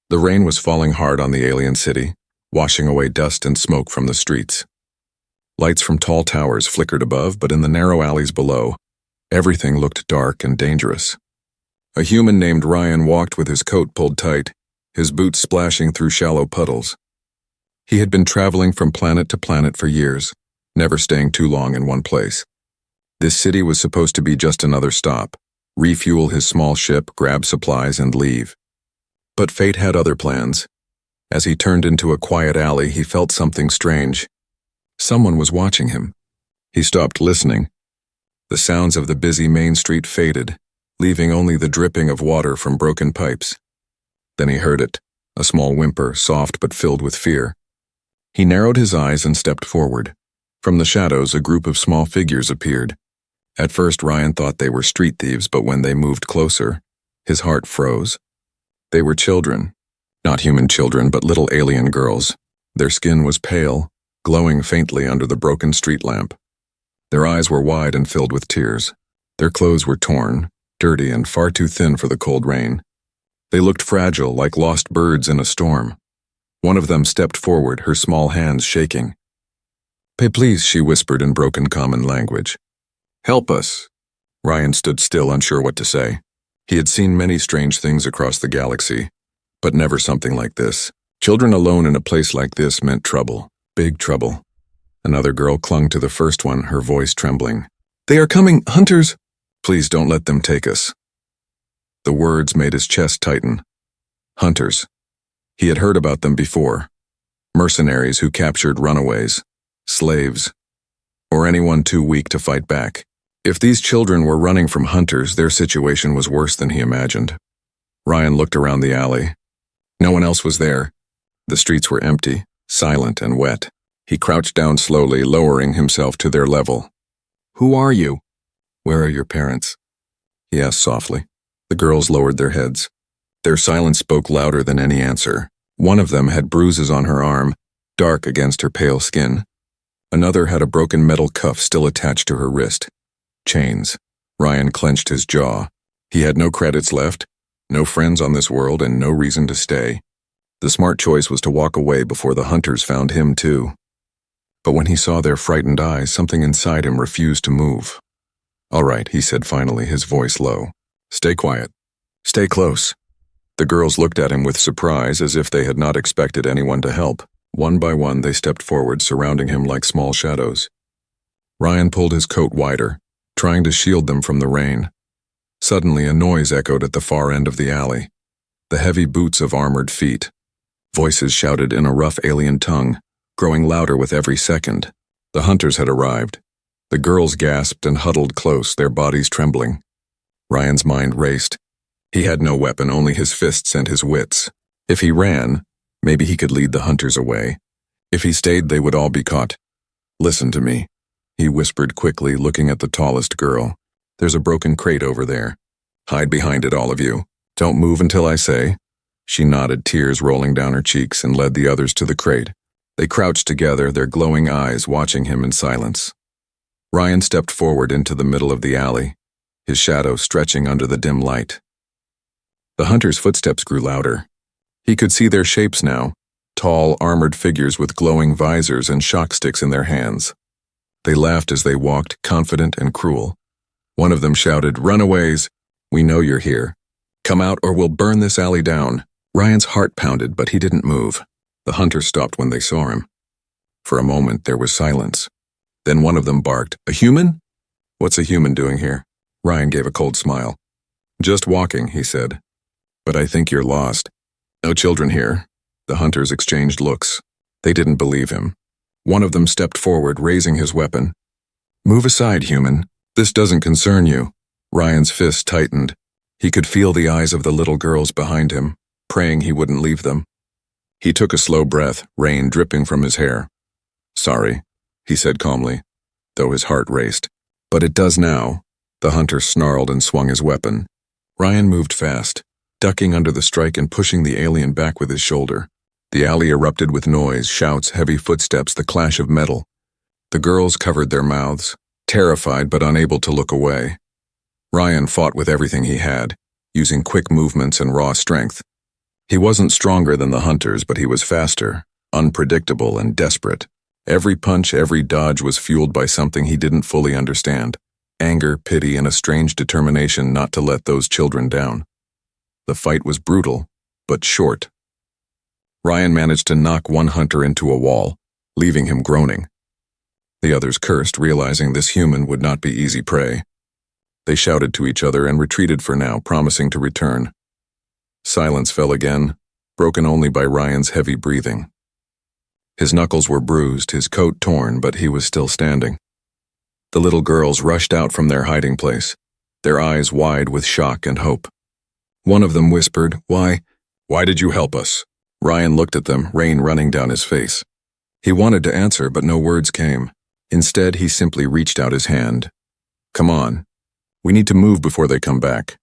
The rain was falling hard on the alien city, washing away dust and smoke from the streets. Lights from tall towers flickered above, but in the narrow alleys below, everything looked dark and dangerous. A human named Ryan walked with his coat pulled tight, his boots splashing through shallow puddles. He had been traveling from planet to planet for years, never staying too long in one place. This city was supposed to be just another stop, refuel his small ship, grab supplies, and leave. But fate had other plans. As he turned into a quiet alley, he felt something strange. Someone was watching him. He stopped listening. The sounds of the busy main street faded, leaving only the dripping of water from broken pipes. Then he heard it, a small whimper, soft but filled with fear. He narrowed his eyes and stepped forward. From the shadows, a group of small figures appeared. At first, Ryan thought they were street thieves, but when they moved closer, his heart froze. They were children. Not human children, but little alien girls. Their skin was pale, glowing faintly under the broken street lamp. Their eyes were wide and filled with tears. Their clothes were torn, dirty, and far too thin for the cold rain. They looked fragile, like lost birds in a storm. One of them stepped forward, her small hands shaking. Please," she whispered in broken common language. "Help us." Ryan stood still, unsure what to say. He had seen many strange things across the galaxy, but never something like this. Children alone in a place like this meant trouble, big trouble. Another girl clung to the first one, her voice trembling. "They are coming, hunters!" "Please don't let them take us." The words made his chest tighten. Hunters. He had heard about them before. Mercenaries who captured runaways, slaves, or anyone too weak to fight back. If these children were running from hunters, their situation was worse than he imagined. Ryan looked around the alley. No one else was there. The streets were empty, silent, and wet. He crouched down slowly, lowering himself to their level. "Who are you?" "Where are your parents?" he asked softly. The girls lowered their heads. Their silence spoke louder than any answer. One of them had bruises on her arm, dark against her pale skin. Another had a broken metal cuff still attached to her wrist. Chains. Ryan clenched his jaw. He had no credits left, no friends on this world, and no reason to stay. The smart choice was to walk away before the hunters found him too. But when he saw their frightened eyes, something inside him refused to move. "All right," he said finally, his voice low. "Stay quiet. Stay close." The girls looked at him with surprise, as if they had not expected anyone to help. One by one, they stepped forward, surrounding him like small shadows. Ryan pulled his coat wider, trying to shield them from the rain. Suddenly, a noise echoed at the far end of the alley. The heavy boots of armored feet. Voices shouted in a rough alien tongue, growing louder with every second. The hunters had arrived. The girls gasped and huddled close, their bodies trembling. Ryan's mind raced. He had no weapon, only his fists and his wits. If he ran, maybe he could lead the hunters away. If he stayed, they would all be caught. "Listen to me," he whispered quickly, looking at the tallest girl. "There's a broken crate over there. Hide behind it, all of you. Don't move until I say." She nodded, tears rolling down her cheeks, and led the others to the crate. They crouched together, their glowing eyes watching him in silence. Ryan stepped forward into the middle of the alley, his shadow stretching under the dim light. The hunters' footsteps grew louder. He could see their shapes now, tall, armored figures with glowing visors and shock sticks in their hands. They laughed as they walked, confident and cruel. One of them shouted, "Runaways! We know you're here. Come out or we'll burn this alley down." Ryan's heart pounded, but he didn't move. The hunters stopped when they saw him. For a moment, there was silence. Then one of them barked, "A human?" "What's a human doing here?" Ryan gave a cold smile. "Just walking," he said. "But I think you're lost. No children here." The hunters exchanged looks. They didn't believe him. One of them stepped forward, raising his weapon. "Move aside, human. This doesn't concern you." Ryan's fist tightened. He could feel the eyes of the little girls behind him, praying he wouldn't leave them. He took a slow breath, rain dripping from his hair. "Sorry," he said calmly, though his heart raced. "But it does now." The hunter snarled and swung his weapon. Ryan moved fast, ducking under the strike and pushing the alien back with his shoulder. The alley erupted with noise, shouts, heavy footsteps, the clash of metal. The girls covered their mouths, terrified but unable to look away. Ryan fought with everything he had, using quick movements and raw strength. He wasn't stronger than the hunters, but he was faster, unpredictable, and desperate. Every punch, every dodge was fueled by something he didn't fully understand: anger, pity, and a strange determination not to let those children down. The fight was brutal, but short. Ryan managed to knock one hunter into a wall, leaving him groaning. The others cursed, realizing this human would not be easy prey. They shouted to each other and retreated for now, promising to return. Silence fell again, broken only by Ryan's heavy breathing. His knuckles were bruised, his coat torn, but he was still standing. The little girls rushed out from their hiding place, their eyes wide with shock and hope. One of them whispered, Why did you help us?" Ryan looked at them, rain running down his face. He wanted to answer, but no words came. Instead, he simply reached out his hand. "Come on. We need to move before they come back."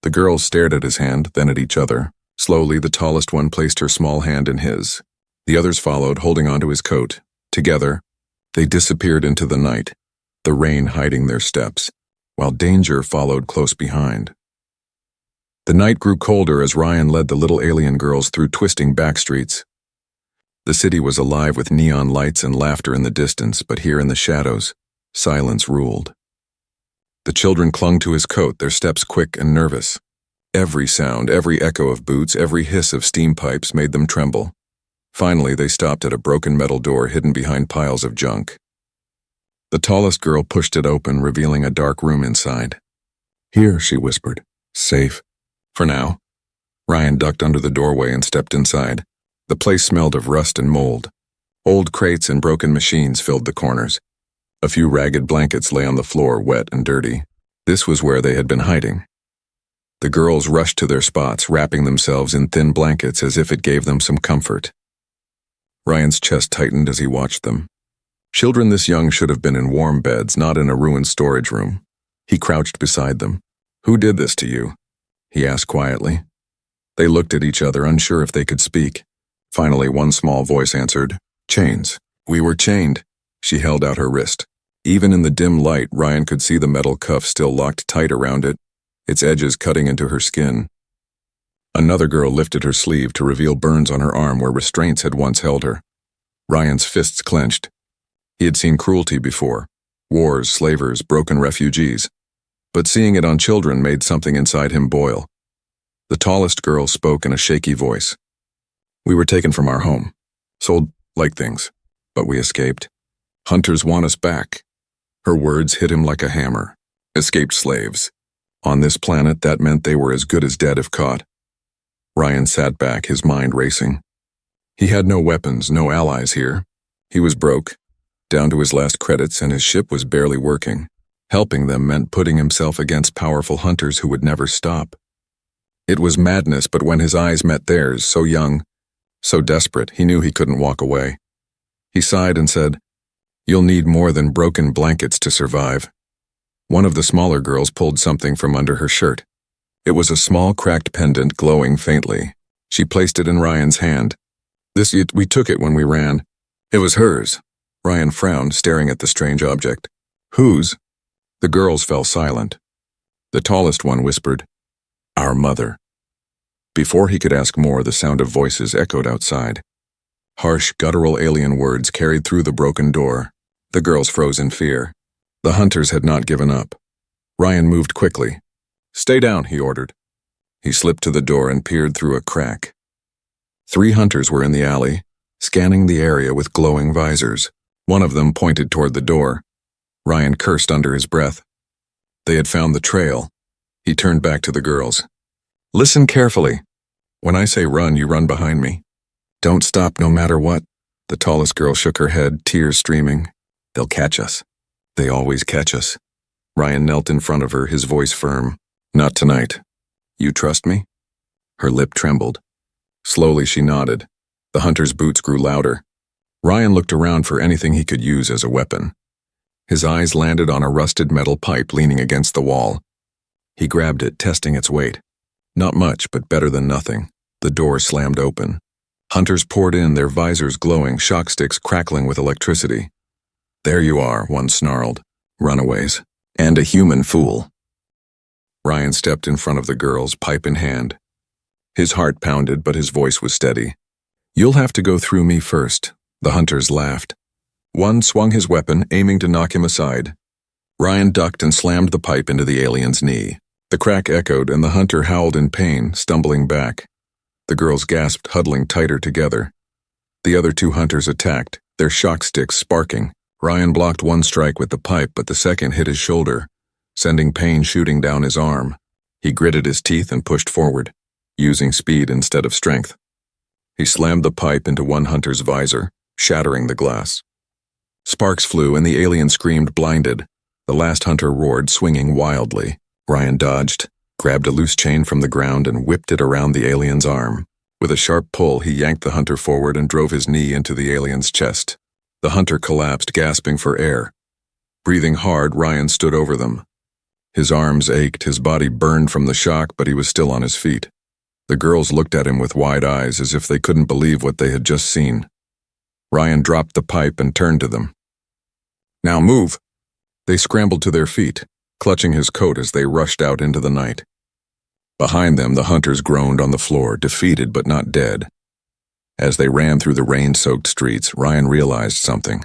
The girls stared at his hand, then at each other. Slowly, the tallest one placed her small hand in his. The others followed, holding onto his coat. Together, they disappeared into the night, the rain hiding their steps, while danger followed close behind. The night grew colder as Ryan led the little alien girls through twisting back streets. The city was alive with neon lights and laughter in the distance, but here in the shadows, silence ruled. The children clung to his coat, their steps quick and nervous. Every sound, every echo of boots, every hiss of steam pipes made them tremble. Finally, they stopped at a broken metal door hidden behind piles of junk. The tallest girl pushed it open, revealing a dark room inside. "Here," she whispered. "Safe. For now." Ryan ducked under the doorway and stepped inside. The place smelled of rust and mold. Old crates and broken machines filled the corners. A few ragged blankets lay on the floor, wet and dirty. This was where they had been hiding. The girls rushed to their spots, wrapping themselves in thin blankets as if it gave them some comfort. Ryan's chest tightened as he watched them. Children this young should have been in warm beds, not in a ruined storage room. He crouched beside them. "Who did this to you?" he asked quietly. They looked at each other, unsure if they could speak. Finally, one small voice answered, "Chains. We were chained." She held out her wrist. Even in the dim light, Ryan could see the metal cuff still locked tight around it, its edges cutting into her skin. Another girl lifted her sleeve to reveal burns on her arm where restraints had once held her. Ryan's fists clenched. He had seen cruelty before: wars, slavers, broken refugees. But seeing it on children made something inside him boil. The tallest girl spoke in a shaky voice. "We were taken from our home, sold like things, but we escaped. Hunters want us back." Her words hit him like a hammer. Escaped slaves. On this planet, that meant they were as good as dead if caught. Ryan sat back, his mind racing. He had no weapons, no allies here. He was broke, down to his last credits, and his ship was barely working. Helping them meant putting himself against powerful hunters who would never stop. It was madness, but when his eyes met theirs, so young, so desperate, he knew he couldn't walk away. He sighed and said, "You'll need more than broken blankets to survive." One of the smaller girls pulled something from under her shirt. It was a small cracked pendant glowing faintly. She placed it in Ryan's hand. We took it when we ran." "It was hers." Ryan frowned, staring at the strange object. "Whose?" The girls fell silent. The tallest one whispered, "Our mother." Before he could ask more, the sound of voices echoed outside. Harsh, guttural alien words carried through the broken door. The girls froze in fear. The hunters had not given up. Ryan moved quickly. "Stay down," he ordered. He slipped to the door and peered through a crack. 3 hunters were in the alley, scanning the area with glowing visors. One of them pointed toward the door. Ryan cursed under his breath. They had found the trail. He turned back to the girls. "Listen carefully. When I say run, you run behind me. Don't stop no matter what." The tallest girl shook her head, tears streaming. "They'll catch us. They always catch us." Ryan knelt in front of her, his voice firm. "Not tonight. You trust me?" Her lip trembled. Slowly she nodded. The hunter's boots grew louder. Ryan looked around for anything he could use as a weapon. His eyes landed on a rusted metal pipe leaning against the wall. He grabbed it, testing its weight. Not much, but better than nothing. The door slammed open. Hunters poured in, their visors glowing, shock sticks crackling with electricity. "There you are," one snarled. "Runaways. And a human fool." Ryan stepped in front of the girls, pipe in hand. His heart pounded, but his voice was steady. "You'll have to go through me first." The hunters laughed. One swung his weapon, aiming to knock him aside. Ryan ducked and slammed the pipe into the alien's knee. The crack echoed, and the hunter howled in pain, stumbling back. The girls gasped, huddling tighter together. The other two hunters attacked, their shock sticks sparking. Ryan blocked one strike with the pipe, but the second hit his shoulder, sending pain shooting down his arm. He gritted his teeth and pushed forward, using speed instead of strength. He slammed the pipe into one hunter's visor, shattering the glass. Sparks flew, and the alien screamed, blinded. The last hunter roared, swinging wildly. Ryan dodged, grabbed a loose chain from the ground, and whipped it around the alien's arm. With a sharp pull, he yanked the hunter forward and drove his knee into the alien's chest. The hunter collapsed, gasping for air. Breathing hard, Ryan stood over them. His arms ached, his body burned from the shock, but he was still on his feet. The girls looked at him with wide eyes, as if they couldn't believe what they had just seen. Ryan dropped the pipe and turned to them. "Now move!" They scrambled to their feet, clutching his coat as they rushed out into the night. Behind them, the hunters groaned on the floor, defeated but not dead. As they ran through the rain-soaked streets, Ryan realized something.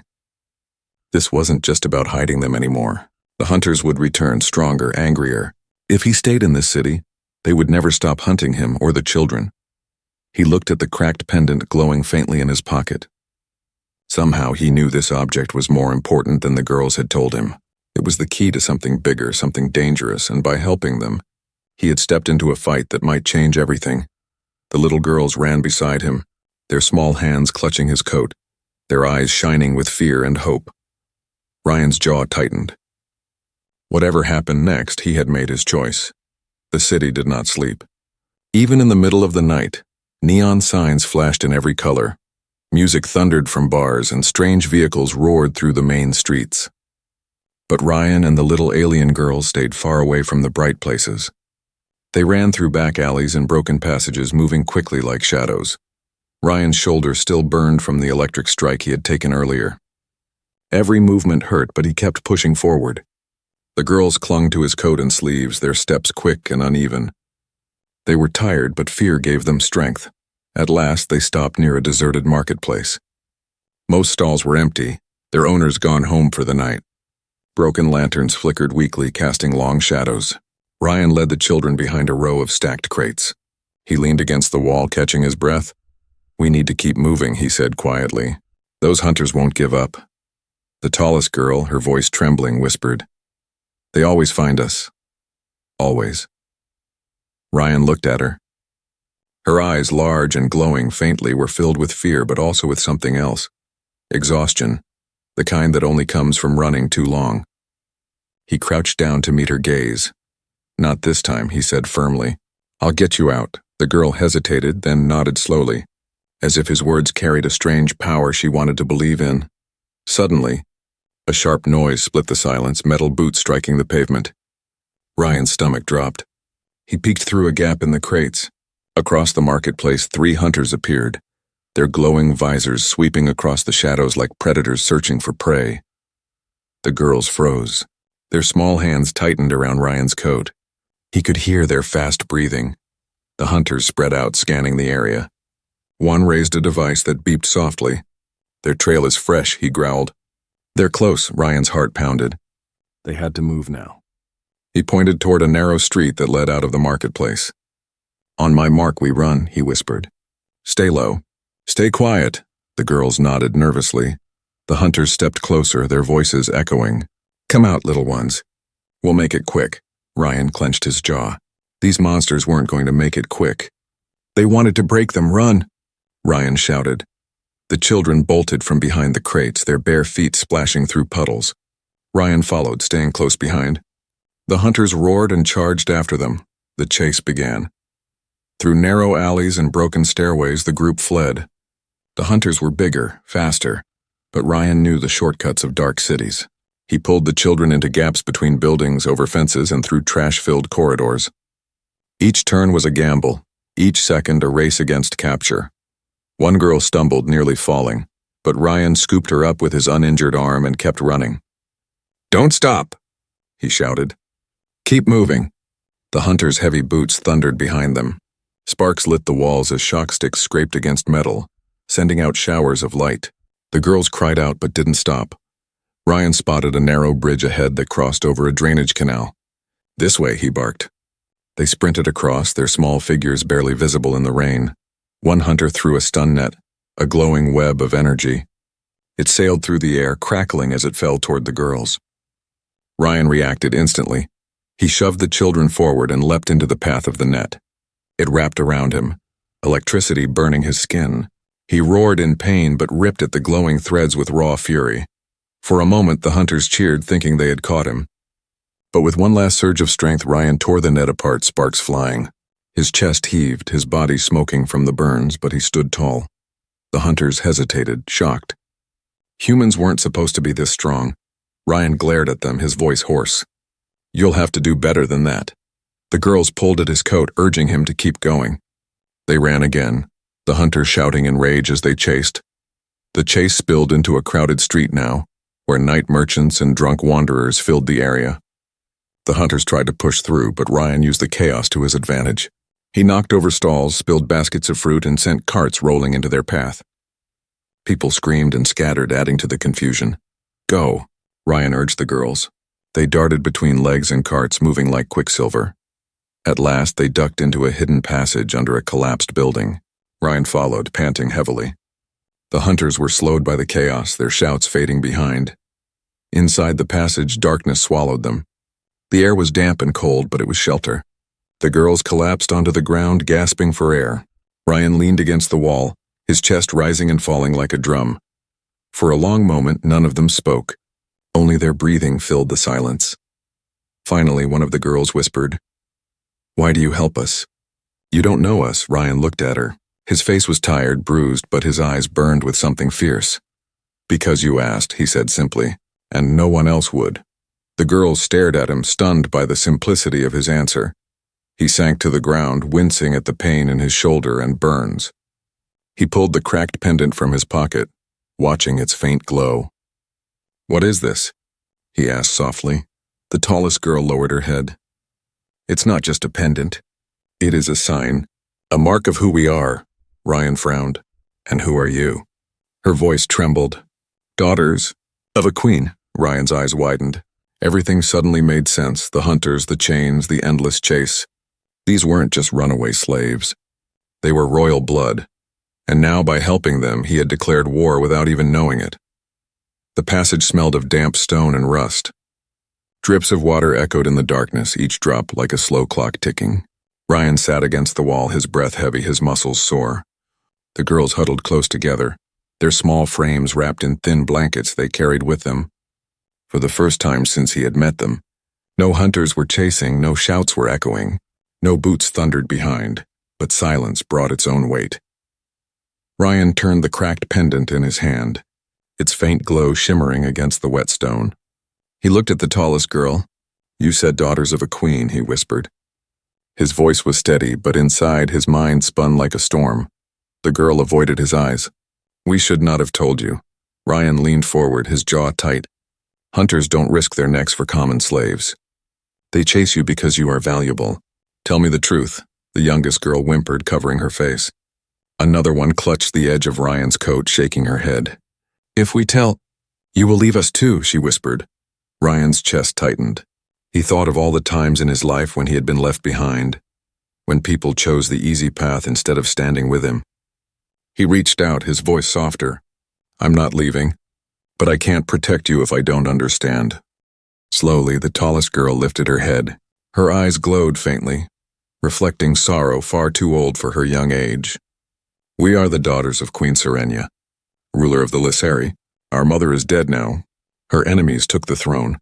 This wasn't just about hiding them anymore. The hunters would return stronger, angrier. If he stayed in this city, they would never stop hunting him or the children. He looked at the cracked pendant glowing faintly in his pocket. Somehow he knew this object was more important than the girls had told him. It was the key to something bigger, something dangerous, and by helping them, he had stepped into a fight that might change everything. The little girls ran beside him, their small hands clutching his coat, their eyes shining with fear and hope. Ryan's jaw tightened. Whatever happened next, he had made his choice. The city did not sleep. Even in the middle of the night, neon signs flashed in every color. Music thundered from bars, and strange vehicles roared through the main streets. But Ryan and the little alien girls stayed far away from the bright places. They ran through back alleys and broken passages, moving quickly like shadows. Ryan's shoulder still burned from the electric strike he had taken earlier. Every movement hurt, but he kept pushing forward. The girls clung to his coat and sleeves, their steps quick and uneven. They were tired, but fear gave them strength. At last, they stopped near a deserted marketplace. Most stalls were empty, their owners gone home for the night. Broken lanterns flickered weakly, casting long shadows. Ryan led the children behind a row of stacked crates. He leaned against the wall, catching his breath. "We need to keep moving," he said quietly. "Those hunters won't give up." The tallest girl, her voice trembling, whispered, "They always find us. Always." Ryan looked at her. Her eyes, large and glowing faintly, were filled with fear, but also with something else. Exhaustion, the kind that only comes from running too long. He crouched down to meet her gaze. "Not this time," he said firmly. "I'll get you out." The girl hesitated, then nodded slowly, as if his words carried a strange power she wanted to believe in. Suddenly, a sharp noise split the silence, metal boots striking the pavement. Ryan's stomach dropped. He peeked through a gap in the crates. Across the marketplace, 3 hunters appeared, their glowing visors sweeping across the shadows like predators searching for prey. The girls froze. Their small hands tightened around Ryan's coat. He could hear their fast breathing. The hunters spread out, scanning the area. One raised a device that beeped softly. "Their trail is fresh," he growled. "They're close," Ryan's heart pounded. They had to move now. He pointed toward a narrow street that led out of the marketplace. "On my mark, we run," he whispered. "Stay low. Stay quiet." The girls nodded nervously. The hunters stepped closer, their voices echoing. "Come out, little ones. We'll make it quick." Ryan clenched his jaw. These monsters weren't going to make it quick. "They wanted to break them. Run!" Ryan shouted. The children bolted from behind the crates, their bare feet splashing through puddles. Ryan followed, staying close behind. The hunters roared and charged after them. The chase began. Through narrow alleys and broken stairways, the group fled. The hunters were bigger, faster, but Ryan knew the shortcuts of dark cities. He pulled the children into gaps between buildings, over fences, and through trash-filled corridors. Each turn was a gamble, each second a race against capture. One girl stumbled, nearly falling, but Ryan scooped her up with his uninjured arm and kept running. "Don't stop!" he shouted. "Keep moving." The hunters' heavy boots thundered behind them. Sparks lit the walls as shock sticks scraped against metal, sending out showers of light. The girls cried out but didn't stop. Ryan spotted a narrow bridge ahead that crossed over a drainage canal. "This way," he barked. They sprinted across, their small figures barely visible in the rain. One hunter threw a stun net, a glowing web of energy. It sailed through the air, crackling as it fell toward the girls. Ryan reacted instantly. He shoved the children forward and leapt into the path of the net. It wrapped around him, electricity burning his skin. He roared in pain but ripped at the glowing threads with raw fury. For a moment, the hunters cheered, thinking they had caught him. But with one last surge of strength, Ryan tore the net apart, sparks flying. His chest heaved, his body smoking from the burns, but he stood tall. The hunters hesitated, shocked. Humans weren't supposed to be this strong. Ryan glared at them, his voice hoarse. "You'll have to do better than that." The girls pulled at his coat, urging him to keep going. They ran again, the hunters shouting in rage as they chased. The chase spilled into a crowded street now, where night merchants and drunk wanderers filled the area. The hunters tried to push through, but Ryan used the chaos to his advantage. He knocked over stalls, spilled baskets of fruit, and sent carts rolling into their path. People screamed and scattered, adding to the confusion. "Go," Ryan urged the girls. They darted between legs and carts, moving like quicksilver. At last, they ducked into a hidden passage under a collapsed building. Ryan followed, panting heavily. The hunters were slowed by the chaos, their shouts fading behind. Inside the passage, darkness swallowed them. The air was damp and cold, but it was shelter. The girls collapsed onto the ground, gasping for air. Ryan leaned against the wall, his chest rising and falling like a drum. For a long moment, none of them spoke. Only their breathing filled the silence. Finally, one of the girls whispered, "Why do you help us?" "You don't know us," Ryan looked at her. His face was tired, bruised, but his eyes burned with something fierce. "Because you asked," he said simply, "and no one else would." The girls stared at him, stunned by the simplicity of his answer. He sank to the ground, wincing at the pain in his shoulder and burns. He pulled the cracked pendant from his pocket, watching its faint glow. "What is this?" he asked softly. The tallest girl lowered her head. "It's not just a pendant. It is a sign, a mark of who we are." Ryan frowned. "And who are you?" Her voice trembled. "Daughters of a queen." Ryan's eyes widened. Everything suddenly made sense, the hunters, the chains, the endless chase. These weren't just runaway slaves. They were royal blood. And now, by helping them, he had declared war without even knowing it. The passage smelled of damp stone and rust. Drips of water echoed in the darkness, each drop like a slow clock ticking. Ryan sat against the wall, his breath heavy, his muscles sore. The girls huddled close together, their small frames wrapped in thin blankets they carried with them. For the first time since he had met them, no hunters were chasing, no shouts were echoing, no boots thundered behind, but silence brought its own weight. Ryan turned the cracked pendant in his hand, its faint glow shimmering against the wet stone. He looked at the tallest girl. "You said daughters of a queen," he whispered. His voice was steady, but inside his mind spun like a storm. The girl avoided his eyes. "We should not have told you." Ryan leaned forward, his jaw tight. "Hunters don't risk their necks for common slaves. They chase you because you are valuable. Tell me the truth," the youngest girl whimpered, covering her face. Another one clutched the edge of Ryan's coat, shaking her head. "If we tell, you will leave us too," she whispered. Ryan's chest tightened. He thought of all the times in his life when he had been left behind, when people chose the easy path instead of standing with him. He reached out, his voice softer. "I'm not leaving, but I can't protect you if I don't understand." Slowly, the tallest girl lifted her head. Her eyes glowed faintly, reflecting sorrow far too old for her young age. "We are the daughters of Queen Serenia, ruler of the Lyseri. Our mother is dead now. Her enemies took the throne.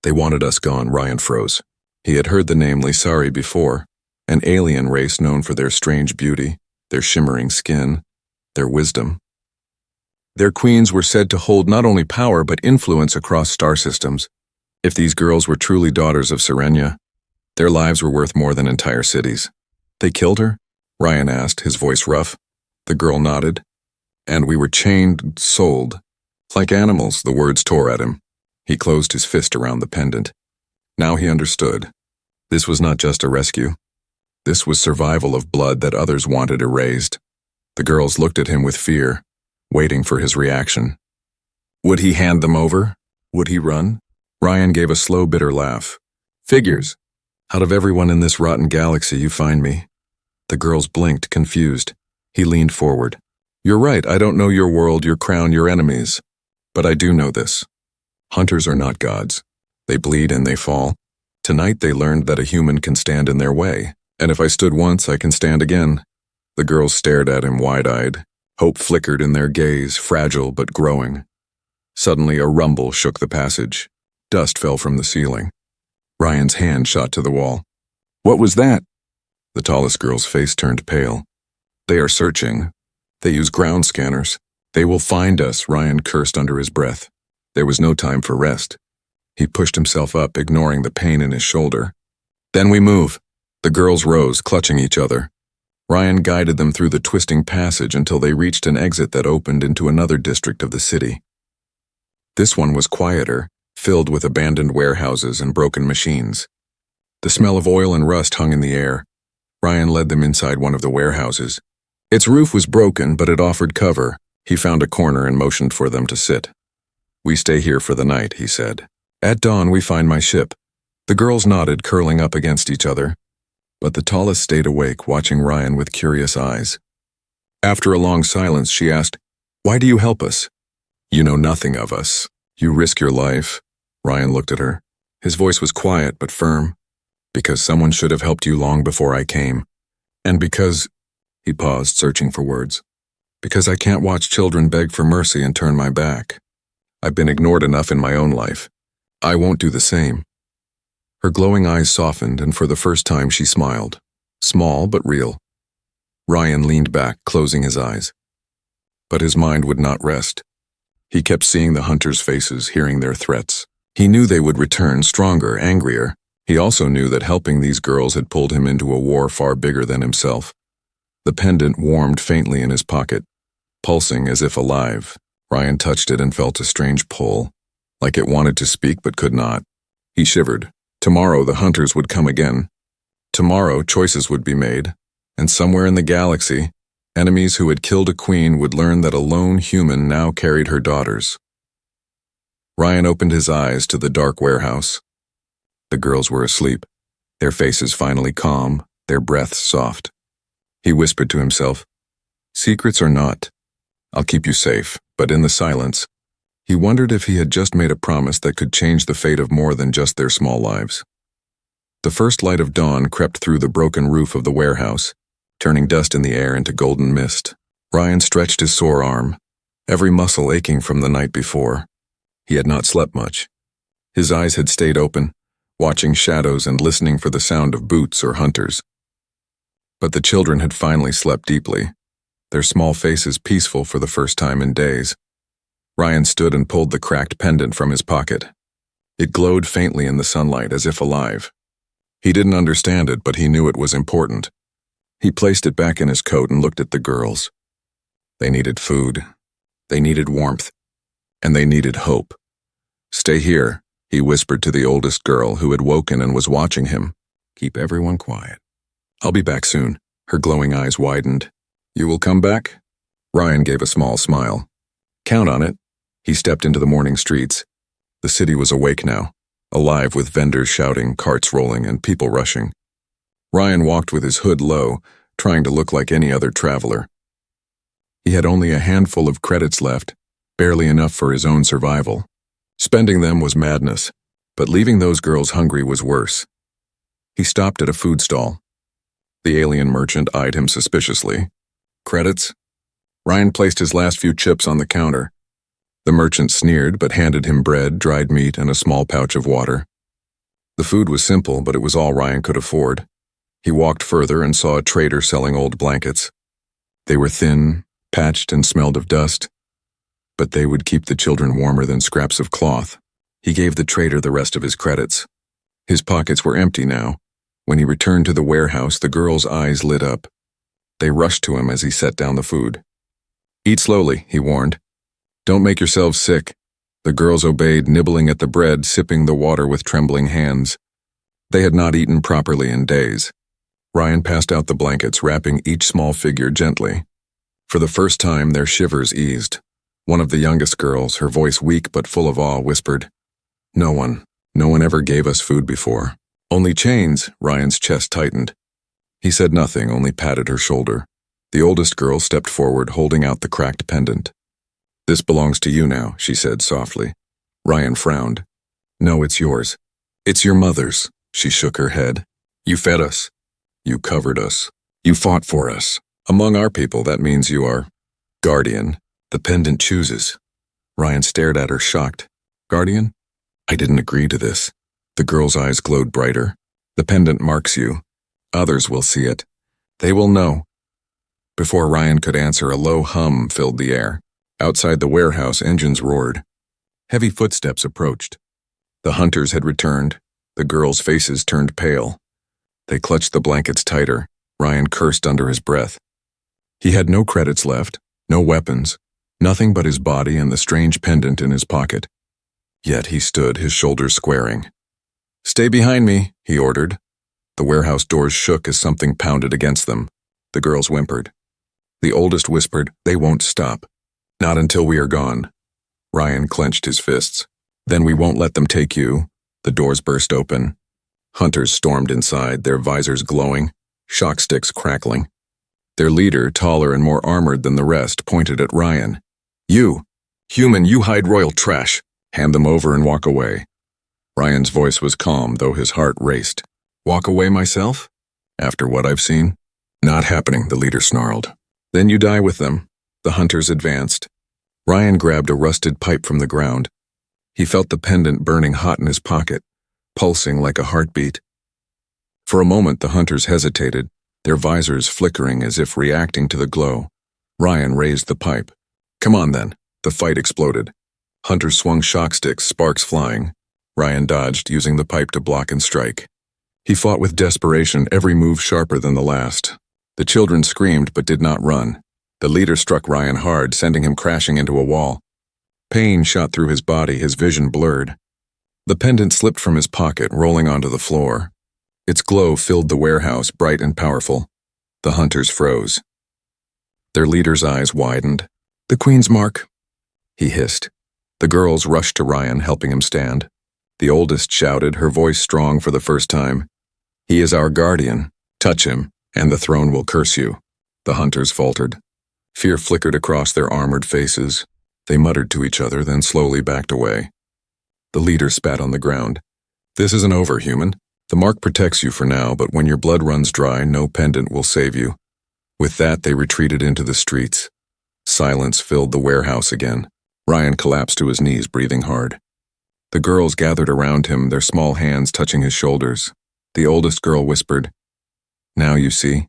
They wanted us gone." Ryan froze. He had heard the name Lysari before, an alien race known for their strange beauty, their shimmering skin, their wisdom. Their queens were said to hold not only power but influence across star systems. If these girls were truly daughters of Serenia, their lives were worth more than entire cities. "They killed her?" Ryan asked, his voice rough. The girl nodded. "And we were chained, sold. Like animals," the words tore at him. He closed his fist around the pendant. Now he understood. This was not just a rescue. This was survival of blood that others wanted erased. The girls looked at him with fear, waiting for his reaction. Would he hand them over? Would he run? Ryan gave a slow, bitter laugh. Figures. Out of everyone in this rotten galaxy, you find me. The girls blinked, confused. He leaned forward. You're right, I don't know your world, your crown, your enemies. But I do know this. Hunters are not gods. They bleed and they fall. Tonight they learned that a human can stand in their way. And if I stood once, I can stand again. The girls stared at him wide-eyed. Hope flickered in their gaze, fragile but growing. Suddenly a rumble shook the passage. Dust fell from the ceiling. Ryan's hand shot to the wall. What was that? The tallest girl's face turned pale. They are searching. They use ground scanners. They will find us, Ryan cursed under his breath. There was no time for rest. He pushed himself up, ignoring the pain in his shoulder. Then we move. The girls rose, clutching each other. Ryan guided them through the twisting passage until they reached an exit that opened into another district of the city. This one was quieter, filled with abandoned warehouses and broken machines. The smell of oil and rust hung in the air. Ryan led them inside one of the warehouses. Its roof was broken, but it offered cover. He found a corner and motioned for them to sit. We stay here for the night, he said. At dawn, we find my ship. The girls nodded, curling up against each other. But the tallest stayed awake, watching Ryan with curious eyes. After a long silence, she asked, Why do you help us? You know nothing of us. You risk your life. Ryan looked at her. His voice was quiet but firm. Because someone should have helped you long before I came. And because... He paused, searching for words. Because I can't watch children beg for mercy and turn my back. I've been ignored enough in my own life. I won't do the same. Her glowing eyes softened, and for the first time she smiled. Small but real. Ryan leaned back, closing his eyes. But his mind would not rest. He kept seeing the hunters' faces, hearing their threats. He knew they would return, stronger, angrier. He also knew that helping these girls had pulled him into a war far bigger than himself. The pendant warmed faintly in his pocket, pulsing as if alive. Ryan touched it and felt a strange pull, like it wanted to speak but could not. He shivered. Tomorrow the hunters would come again. Tomorrow choices would be made, and somewhere in the galaxy, enemies who had killed a queen would learn that a lone human now carried her daughters. Ryan opened his eyes to the dark warehouse. The girls were asleep, their faces finally calm, their breaths soft. He whispered to himself, Secrets or not, I'll keep you safe. But in the silence, he wondered if he had just made a promise that could change the fate of more than just their small lives. The first light of dawn crept through the broken roof of the warehouse, turning dust in the air into golden mist. Ryan stretched his sore arm, every muscle aching from the night before. He had not slept much. His eyes had stayed open, watching shadows and listening for the sound of boots or hunters. But the children had finally slept deeply, their small faces peaceful for the first time in days. Ryan stood and pulled the cracked pendant from his pocket. It glowed faintly in the sunlight, as if alive. He didn't understand it, but he knew it was important. He placed it back in his coat and looked at the girls. They needed food. They needed warmth. And they needed hope. Stay here, he whispered to the oldest girl who had woken and was watching him. Keep everyone quiet. I'll be back soon. Her glowing eyes widened. You will come back? Ryan gave a small smile. Count on it. He stepped into the morning streets. The city was awake now, alive with vendors shouting, carts rolling, and people rushing. Ryan walked with his hood low, trying to look like any other traveler. He had only a handful of credits left, barely enough for his own survival. Spending them was madness, but leaving those girls hungry was worse. He stopped at a food stall. The alien merchant eyed him suspiciously. Credits? Ryan placed his last few chips on the counter. The merchant sneered but handed him bread, dried meat, and a small pouch of water. The food was simple, but it was all Ryan could afford. He walked further and saw a trader selling old blankets. They were thin, patched, and smelled of dust, but they would keep the children warmer than scraps of cloth. He gave the trader the rest of his credits. His pockets were empty now. When he returned to the warehouse, the girls' eyes lit up. They rushed to him as he set down the food. Eat slowly, he warned. Don't make yourselves sick. The girls obeyed, nibbling at the bread, sipping the water with trembling hands. They had not eaten properly in days. Ryan passed out the blankets, wrapping each small figure gently. For the first time, their shivers eased. One of the youngest girls, her voice weak but full of awe, whispered, No one ever gave us food before. Only chains." Ryan's chest tightened. He said nothing, only patted her shoulder. The oldest girl stepped forward, holding out the cracked pendant. "This belongs to you now," she said softly. Ryan frowned. "No, it's yours." "It's your mother's." She shook her head. "You fed us. You covered us. You fought for us. Among our people, that means you are guardian. The pendant chooses." Ryan stared at her, shocked. "Guardian? I didn't agree to this." The girl's eyes glowed brighter. "The pendant marks you. Others will see it. They will know." Before Ryan could answer, a low hum filled the air. Outside the warehouse, engines roared. Heavy footsteps approached. The hunters had returned. The girls' faces turned pale. They clutched the blankets tighter. Ryan cursed under his breath. He had no credits left, no weapons, nothing but his body and the strange pendant in his pocket. Yet he stood, his shoulders squaring. "Stay behind me," he ordered. The warehouse doors shook as something pounded against them. The girls whimpered. The oldest whispered, "They won't stop. Not until we are gone." Ryan clenched his fists. "Then we won't let them take you." The doors burst open. Hunters stormed inside, their visors glowing, shock sticks crackling. Their leader, taller and more armored than the rest, pointed at Ryan. "You, human, you hide royal trash. Hand them over and walk away." Ryan's voice was calm, though his heart raced. "Walk away myself? After what I've seen?" "Not happening," the leader snarled. "Then you die with them." The hunters advanced. Ryan grabbed a rusted pipe from the ground. He felt the pendant burning hot in his pocket, pulsing like a heartbeat. For a moment, the hunters hesitated, their visors flickering as if reacting to the glow. Ryan raised the pipe. "Come on, then." The fight exploded. Hunters swung shock sticks, sparks flying. Ryan dodged, using the pipe to block and strike. He fought with desperation, every move sharper than the last. The children screamed but did not run. The leader struck Ryan hard, sending him crashing into a wall. Pain shot through his body, his vision blurred. The pendant slipped from his pocket, rolling onto the floor. Its glow filled the warehouse, bright and powerful. The hunters froze. Their leader's eyes widened. "The Queen's mark," he hissed. The girls rushed to Ryan, helping him stand. The oldest shouted, her voice strong for the first time. "He is our guardian. Touch him, and the throne will curse you." The hunters faltered. Fear flickered across their armored faces. They muttered to each other, then slowly backed away. The leader spat on the ground. "This isn't over, human. The mark protects you for now, but when your blood runs dry, no pendant will save you." With that, they retreated into the streets. Silence filled the warehouse again. Ryan collapsed to his knees, breathing hard. The girls gathered around him, their small hands touching his shoulders. The oldest girl whispered, "Now you see.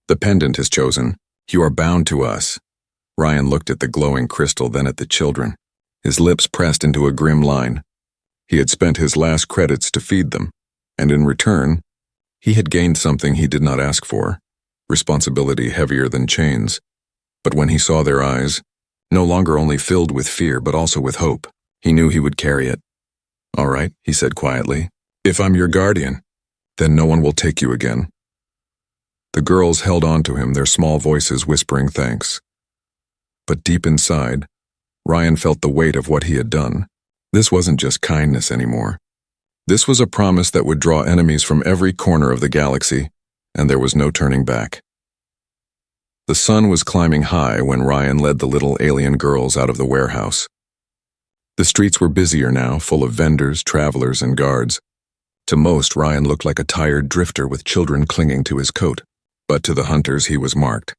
The pendant is chosen. You are bound to us." Ryan looked at the glowing crystal, then at the children. His lips pressed into a grim line. He had spent his last credits to feed them, and in return, he had gained something he did not ask for, responsibility heavier than chains. But when he saw their eyes, no longer only filled with fear but also with hope, he knew he would carry it. "All right," he said quietly. "If I'm your guardian, then no one will take you again." The girls held on to him, their small voices whispering thanks. But deep inside, Ryan felt the weight of what he had done. This wasn't just kindness anymore. This was a promise that would draw enemies from every corner of the galaxy, and there was no turning back. The sun was climbing high when Ryan led the little alien girls out of the warehouse. The streets were busier now, full of vendors, travelers, and guards. To most, Ryan looked like a tired drifter with children clinging to his coat. But to the hunters, he was marked.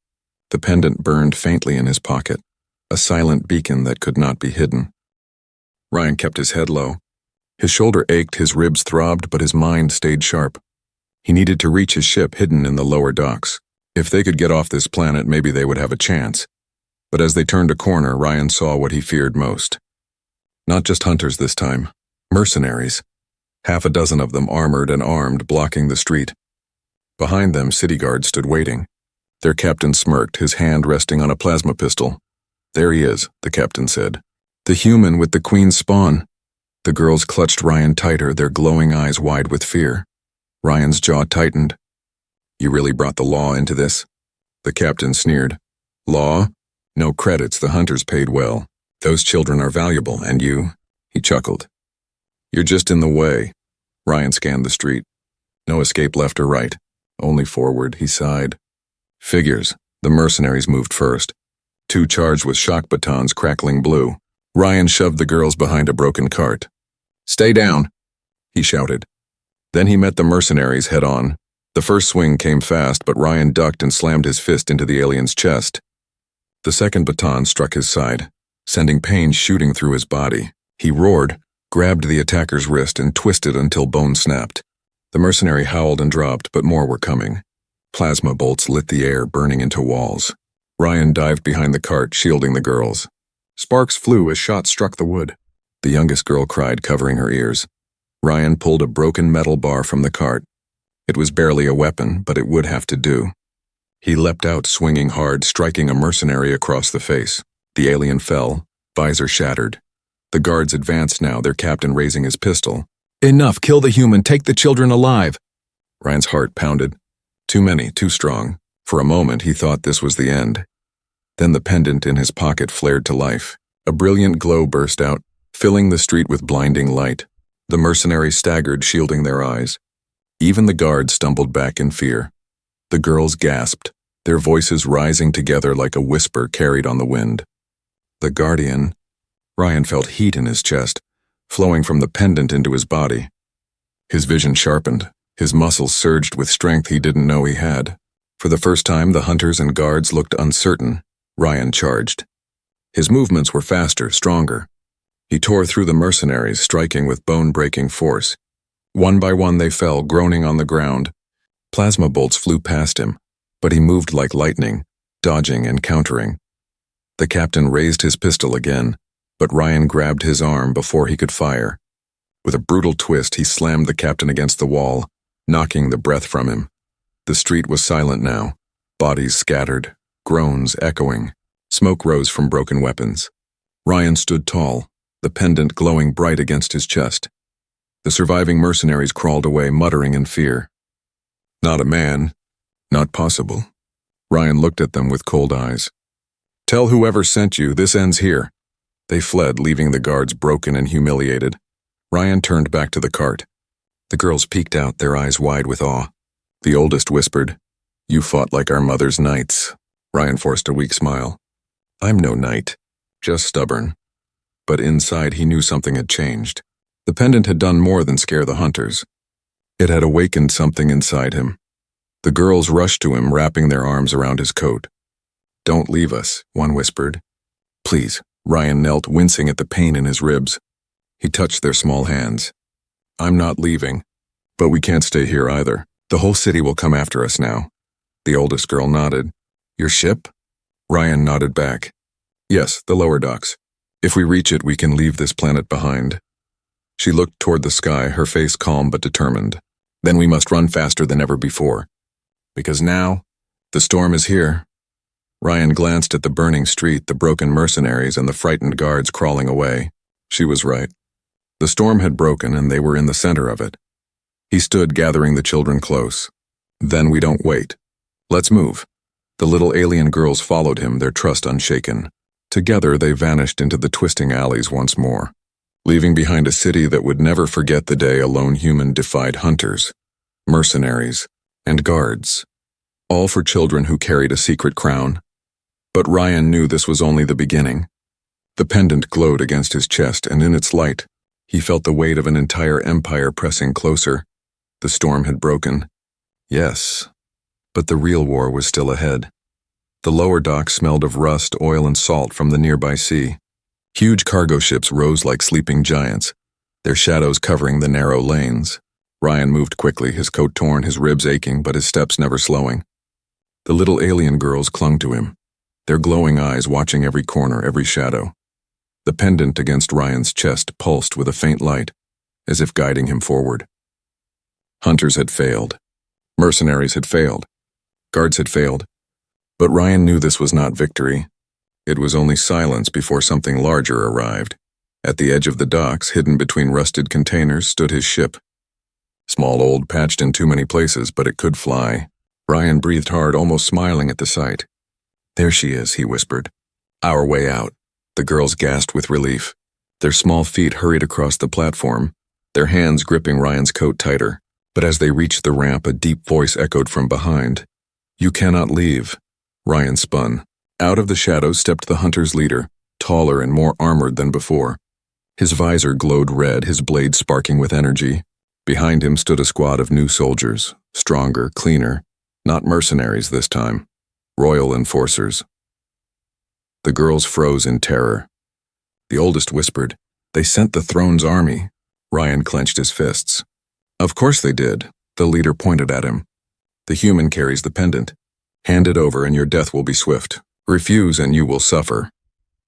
The pendant burned faintly in his pocket, a silent beacon that could not be hidden. Ryan kept his head low. His shoulder ached, his ribs throbbed, but his mind stayed sharp. He needed to reach his ship hidden in the lower docks. If they could get off this planet, maybe they would have a chance. But as they turned a corner, Ryan saw what he feared most. Not just hunters this time, mercenaries. Half a dozen of them, armored and armed, blocking the street. Behind them, city guards stood waiting. Their captain smirked, his hand resting on a plasma pistol. "There he is," the captain said. "The human with the Queen's spawn." The girls clutched Ryan tighter, their glowing eyes wide with fear. Ryan's jaw tightened. You really brought the law into this? The captain sneered. Law? No credits, the hunters paid well. Those children are valuable, and you? He chuckled. You're just in the way. Ryan scanned the street. No escape left or right. Only forward, he sighed. Figures. The mercenaries moved first. 2 charged with shock batons crackling blue. Ryan shoved the girls behind a broken cart. Stay down, he shouted. Then he met the mercenaries head on. The first swing came fast, but Ryan ducked and slammed his fist into the alien's chest. The second baton struck his side, sending pain shooting through his body. He roared, grabbed the attacker's wrist, and twisted until bone snapped. The mercenary howled and dropped, but more were coming. Plasma bolts lit the air, burning into walls. Ryan dived behind the cart, shielding the girls. Sparks flew as shots struck the wood. The youngest girl cried, covering her ears. Ryan pulled a broken metal bar from the cart. It was barely a weapon, but it would have to do. He leapt out, swinging hard, striking a mercenary across the face. The alien fell, visor shattered. The guards advanced now, their captain raising his pistol. Enough, kill the human, take the children alive. Ryan's heart pounded. Too many, too strong. For a moment he thought this was the end. Then the pendant in his pocket flared to life. A brilliant glow burst out, filling the street with blinding light. The mercenaries staggered, shielding their eyes. Even the guards stumbled back in fear. The girls gasped, their voices rising together like a whisper carried on the wind. The guardian. Ryan felt heat in his chest, flowing from the pendant into his body. His vision sharpened, his muscles surged with strength he didn't know he had. For the first time, the hunters and guards looked uncertain. Ryan charged. His movements were faster, stronger. He tore through the mercenaries, striking with bone-breaking force. One by one they fell, groaning on the ground. Plasma bolts flew past him, but he moved like lightning, dodging and countering. The captain raised his pistol again, but Ryan grabbed his arm before he could fire. With a brutal twist, he slammed the captain against the wall, knocking the breath from him. The street was silent now, bodies scattered, groans echoing. Smoke rose from broken weapons. Ryan stood tall, the pendant glowing bright against his chest. The surviving mercenaries crawled away, muttering in fear. Not a man. Not possible. Ryan looked at them with cold eyes. Tell whoever sent you, this ends here. They fled, leaving the guards broken and humiliated. Ryan turned back to the cart. The girls peeked out, their eyes wide with awe. The oldest whispered, You fought like our mother's knights. Ryan forced a weak smile. I'm no knight, just stubborn. But inside he knew something had changed. The pendant had done more than scare the hunters. It had awakened something inside him. The girls rushed to him, wrapping their arms around his coat. Don't leave us, one whispered. Please, Ryan knelt, wincing at the pain in his ribs. He touched their small hands. I'm not leaving. But we can't stay here either. The whole city will come after us now. The oldest girl nodded. Your ship? Ryan nodded back. Yes, the lower docks. If we reach it, we can leave this planet behind. She looked toward the sky, her face calm but determined. Then we must run faster than ever before. Because now, the storm is here. Ryan glanced at the burning street, the broken mercenaries, and the frightened guards crawling away. She was right. The storm had broken, and they were in the center of it. He stood, gathering the children close. Then we don't wait. Let's move. The little alien girls followed him, their trust unshaken. Together they vanished into the twisting alleys once more, leaving behind a city that would never forget the day a lone human defied hunters, mercenaries, and guards, all for children who carried a secret crown. But Ryan knew this was only the beginning. The pendant glowed against his chest, and in its light, he felt the weight of an entire empire pressing closer. The storm had broken. Yes, but the real war was still ahead. The lower docks smelled of rust, oil, and salt from the nearby sea. Huge cargo ships rose like sleeping giants, their shadows covering the narrow lanes. Ryan moved quickly, his coat torn, his ribs aching, but his steps never slowing. The little alien girls clung to him, their glowing eyes watching every corner, every shadow. The pendant against Ryan's chest pulsed with a faint light, as if guiding him forward. Hunters had failed. Mercenaries had failed. Guards had failed. But Ryan knew this was not victory. It was only silence before something larger arrived. At the edge of the docks, hidden between rusted containers, stood his ship. Small, old, patched in too many places, but it could fly. Ryan breathed hard, almost smiling at the sight. "There she is," he whispered. "Our way out." The girls gasped with relief. Their small feet hurried across the platform, their hands gripping Ryan's coat tighter. But as they reached the ramp, a deep voice echoed from behind. "You cannot leave." Ryan spun. Out of the shadows stepped the hunter's leader, taller and more armored than before. His visor glowed red, his blade sparking with energy. Behind him stood a squad of new soldiers, stronger, cleaner, not mercenaries this time, royal enforcers. The girls froze in terror. The oldest whispered, "They sent the throne's army." Ryan clenched his fists. "Of course they did." The leader pointed at him. "The human carries the pendant. Hand it over and your death will be swift. Refuse and you will suffer."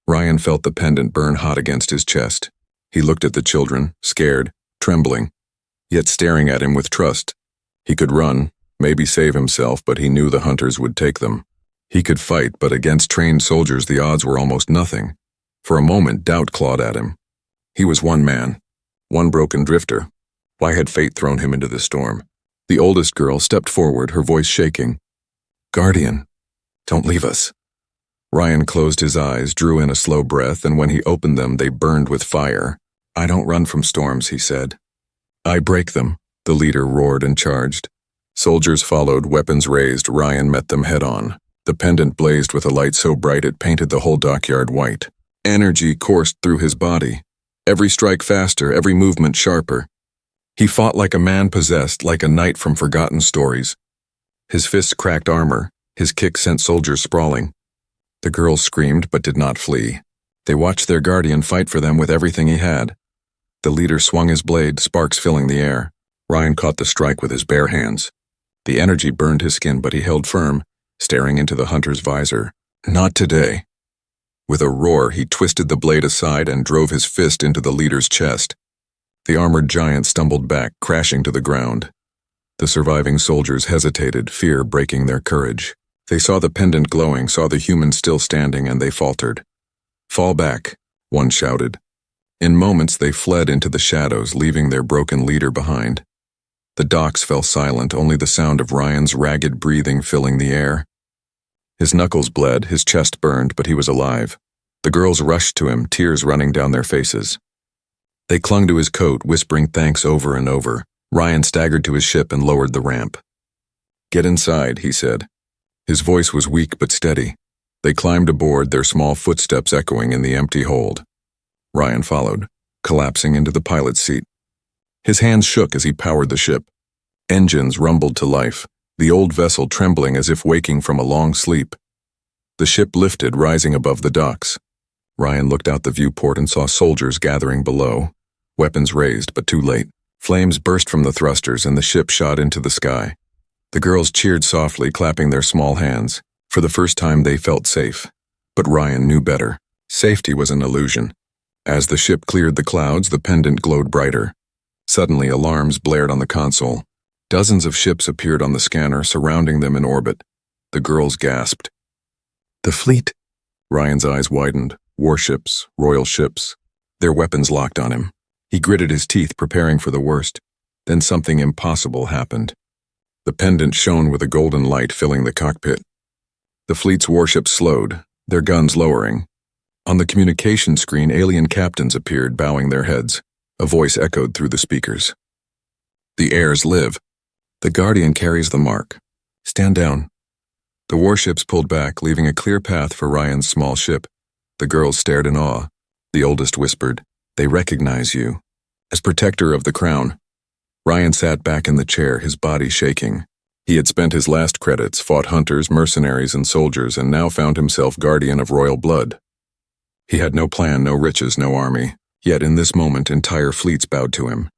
Ryan felt the pendant burn hot against his chest. He looked at the children, scared, trembling, yet staring at him with trust. He could run, maybe save himself, but he knew the hunters would take them. He could fight, but against trained soldiers the odds were almost nothing. For a moment, doubt clawed at him. He was one man, one broken drifter. Why had fate thrown him into this storm? The oldest girl stepped forward, her voice shaking. "Guardian, don't leave us." Ryan closed his eyes, drew in a slow breath, and when he opened them, they burned with fire. "I don't run from storms," he said. "I break them," the leader roared and charged. Soldiers followed, weapons raised. Ryan met them head-on. The pendant blazed with a light so bright it painted the whole dockyard white. Energy coursed through his body. Every strike faster, every movement sharper. He fought like a man possessed, like a knight from forgotten stories. His fists cracked armor. His kick sent soldiers sprawling. The girls screamed but did not flee. They watched their guardian fight for them with everything he had. The leader swung his blade, sparks filling the air. Ryan caught the strike with his bare hands. The energy burned his skin, but he held firm, staring into the hunter's visor. "Not today." With a roar, he twisted the blade aside and drove his fist into the leader's chest. The armored giant stumbled back, crashing to the ground. The surviving soldiers hesitated, fear breaking their courage. They saw the pendant glowing, saw the human still standing, and they faltered. "Fall back," one shouted. In moments, they fled into the shadows, leaving their broken leader behind. The docks fell silent, only the sound of Ryan's ragged breathing filling the air. His knuckles bled, his chest burned, but he was alive. The girls rushed to him, tears running down their faces. They clung to his coat, whispering thanks over and over. Ryan staggered to his ship and lowered the ramp. "Get inside," he said. His voice was weak but steady. They climbed aboard, their small footsteps echoing in the empty hold. Ryan followed, collapsing into the pilot's seat. His hands shook as he powered the ship. Engines rumbled to life, the old vessel trembling as if waking from a long sleep. The ship lifted, rising above the docks. Ryan looked out the viewport and saw soldiers gathering below, weapons raised but too late. Flames burst from the thrusters and the ship shot into the sky. The girls cheered softly, clapping their small hands. For the first time they felt safe. But Ryan knew better. Safety was an illusion. As the ship cleared the clouds, the pendant glowed brighter. Suddenly, alarms blared on the console. Dozens of ships appeared on the scanner, surrounding them in orbit. The girls gasped. "The fleet!" Ryan's eyes widened. Warships, royal ships. Their weapons locked on him. He gritted his teeth, preparing for the worst. Then something impossible happened. The pendant shone with a golden light filling the cockpit. The fleet's warships slowed, their guns lowering. On the communication screen, alien captains appeared, bowing their heads. A voice echoed through the speakers. "The heirs live. The Guardian carries the mark. Stand down." The warships pulled back, leaving a clear path for Ryan's small ship. The girls stared in awe. The oldest whispered, "They recognize you as protector of the crown." Ryan sat back in the chair, his body shaking. He had spent his last credits, fought hunters, mercenaries, and soldiers, and now found himself guardian of royal blood. He had no plan, no riches, no army. Yet in this moment, entire fleets bowed to him.